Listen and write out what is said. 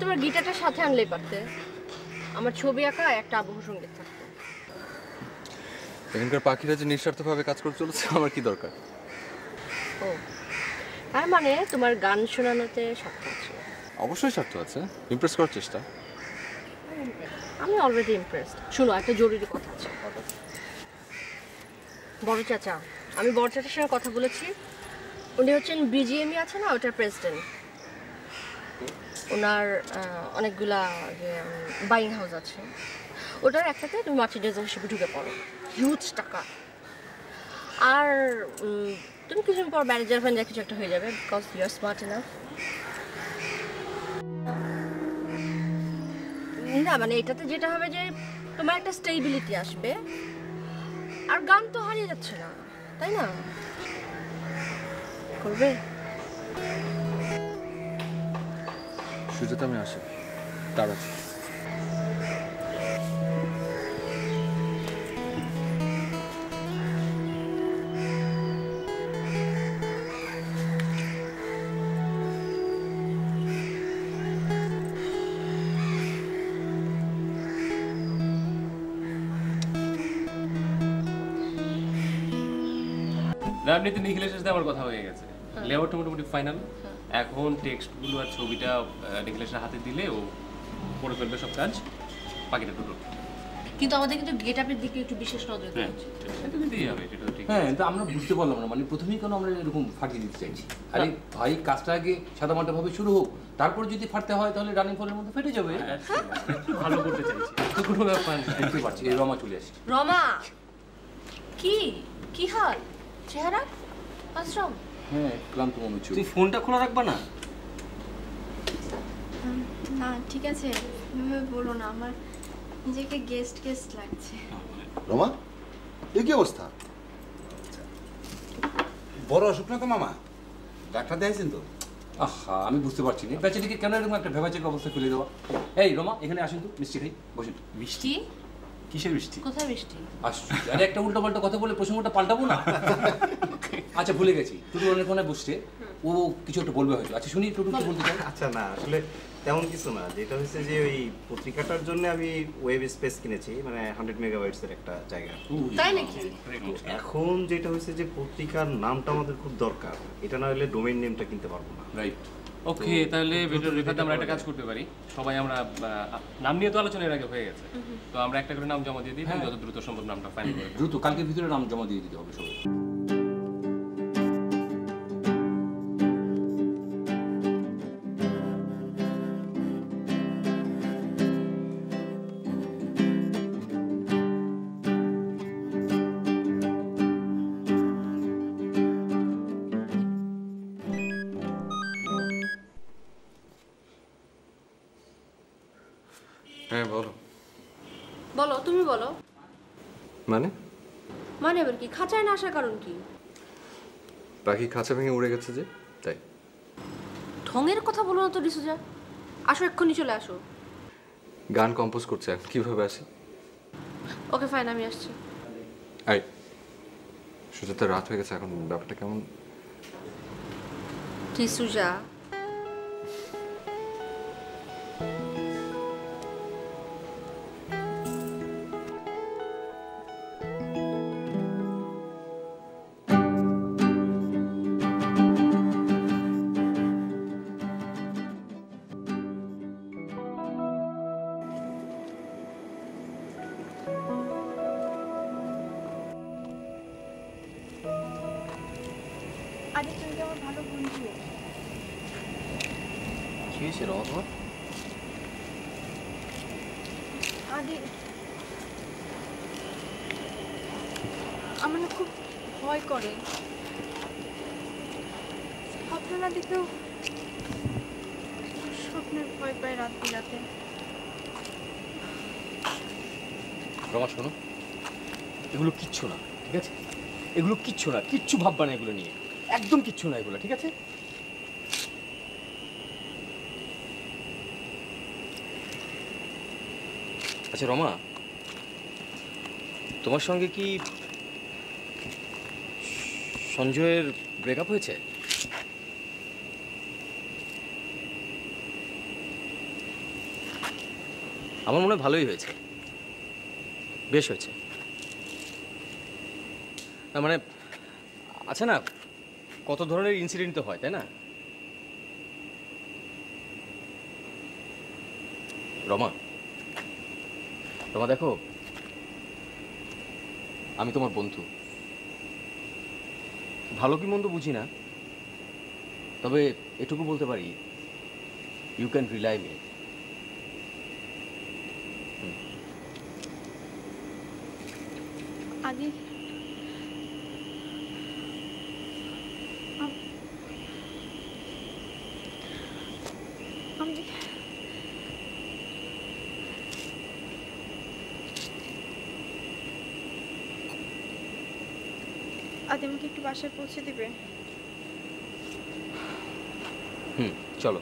তোমার গিটারটা সাথে আনলেই পারতে, আমার ছবি আঁকা একটা আবহ সঙ্গীত থাকতো। এখানকার পাখিরা যে নিঃস্বার্থভাবে কাজ করে চলেছে, আমার কি দরকার? ও, তার মানে তোমার গান শোনানোতে স্বার্থ আছে? অবশ্যই স্বার্থ আছে, ইমপ্রেস করার চেষ্টা। আমি অলরেডি ইমপ্রেসড। শুনো, একটা জরুরি কথা আছে। বড় চাচা, আমি বড় চাচার সঙ্গে কথা বলেছি। উনি হচ্ছেন বিজিএমই আছে না, ওটার প্রেসিডেন্ট। ওনার অনেকগুলা যে বাইং হাউস আছে, ওটার একটাতে তুমি মার্চেন্ডাইজার হিসেবে ঢুকে পড়ো, হিউজ টাকা। আর তুমি কিছুদিন পর ম্যানেজার ফ্যান যা কিছু একটা হয়ে যাবে, because you are smart enough. না মানে এটাতে যেটা হবে যে তোমার একটা স্টেবিলিটি আসবে, আর গান তো হারিয়ে যাচ্ছে না, তাই না? করবে? সুজাতা, আমি আসি, তার আছে। এমনিতে নিখিলের সাথে আমার কথা হয়ে গেছে, লেআউটটা মোটামুটি ফাইনাল। এখন টেক্সটগুলো আর ছবিটা নিখিলের হাতে দিলে ও করে ফেলবে সব কাজ, বাকিটা টুটো। কিন্তু আমাদের কিন্তু গেট আপের দিকে একটু বিশেষ নজর দেওয়া উচিত। সেটা দিতেই হবে, সেটা ঠিক। হ্যাঁ, কিন্তু আমরা বুঝতে পারলাম না, মানে প্রথমেই কেন আমরা এরকম ফাটিয়ে দিতে চাইছি? আরে ভাই, কাজটা আগে সাদামাটা ভাবে শুরু হোক, তারপর যদি ফাটতে হয় তাহলে রানিং ফলের মধ্যে ফেটে যাবে। একটু ভালো করতে চাইছি, তো কোনো ব্যাপার নেই। বুঝতে পারছি। এই রমা চলে আসছে। রমা, কি কি হাল, চেহারা আশ্রম? হ্যাঁ, ক্লান্ত মনে হচ্ছে। তুই ফোনটা খোলা রাখবা না? না ঠিক আছে, এভাবে বলো না, আমার নিজেকে গেস্ট গেস্ট লাগছে। রমা, এ কি অবস্থা? বড় অসুখ না তো মামা? ডাক্তার দেখাইছেন তো? আহা, আমি বুঝতে পারছি না বেচারিকে কেন এরকম একটা ভেবাচেক অবস্থা ফেলে দেওয়া। এই রমা, এখানে আসেন তো, মিষ্টি খাই, বসেন। মিষ্টি? কিসের মিষ্টি? কোথায় মিষ্টি? আসছি। আরে একটা উল্টো পাল্টা কথা বলে প্রসঙ্গটা পাল্টাবো না? আচ্ছা, ভুলে গেছি, টুটু অনেক কোনায় বসছে, ও কিছু একটা বলবে হয়তো। আচ্ছা শুনি, টুটু কি বলতে চাই? আচ্ছা না, আসলে তেমন কিছু না। যেটা হচ্ছে যে ওই পত্রিকাটার জন্য আমি ওয়েব স্পেস কিনেছি, মানে 100 মেগাবাইটস এর একটা জায়গা। তাই নাকি? এখন যেটা হচ্ছে যে পত্রিকার নামটা আমাদের খুব দরকার, এটা না হলে ডোমেইন নেমটা কিনতে পারবো না। রাইট। ওকে, তাহলে ভিডিও রেখাতে আমরা একটা কাজ করতে পারি। সবাই আমরা নাম নিয়ে তো আলোচনা এর আগে হয়ে গেছে, তো আমরা একটা করে নাম জমা দিয়ে দিই, যত দ্রুত সম্ভব নামটা ফাইনাল করে দ্রুত কালকের ভিতরে নাম জমা দিয়ে দিতে হবে সবাই। হ্যাঁ বলো। বলো, তুমি বলো। মানে? মানে আবার কি? খাঁচায় না আসার কারণ কি? পাখি খাঁচা ভেঙে উড়ে গেছে যে, তাই। ঢঙের কথা বলো না তো ডিসুজা। আসো, এক্ষুনি চলে আসো। গান কম্পোজ করছে, এখন কিভাবে আসি? ওকে ফাইন, আমি আসছি। আই সুজাতা, রাত হয়ে গেছে, এখন ব্যাপারটা কেমন? ডিসুজা, আরে তুমি তো আমার ভালো বন্ধু। কি হয়েছে রমা তোমার? আরে আমার না খুব ভয় করে, স্বপ্ন না দেখলেও স্বপ্নের ভয় পায় রাত বিরাতে। রমা শোনো, এগুলো কিচ্ছু না, ঠিক আছে? এগুলো কিচ্ছু না, কিচ্ছু ভাববা না এগুলো নিয়ে, একদম কিচ্ছু না এগুলো, ঠিক আছে? আচ্ছা রমা, তোমার সঙ্গে কি সঞ্জয়ের ব্রেকআপ হয়েছে? আমার মনে হয় ভালোই হয়েছে, বেশ হয়েছে। না মানে আচ্ছা না, কত ধরনের ইনসিডেন্ট তো হয়, তাই না? রমা, রমা দেখো, আমি তোমার বন্ধু, ভালো কি মন্দ বুঝি না, তবে এটুকু বলতে পারি, ইউ ক্যান রিলাই মি। আদি, আমি আদি আমাকে একটু বাসায় পৌঁছে দিবে? চলো।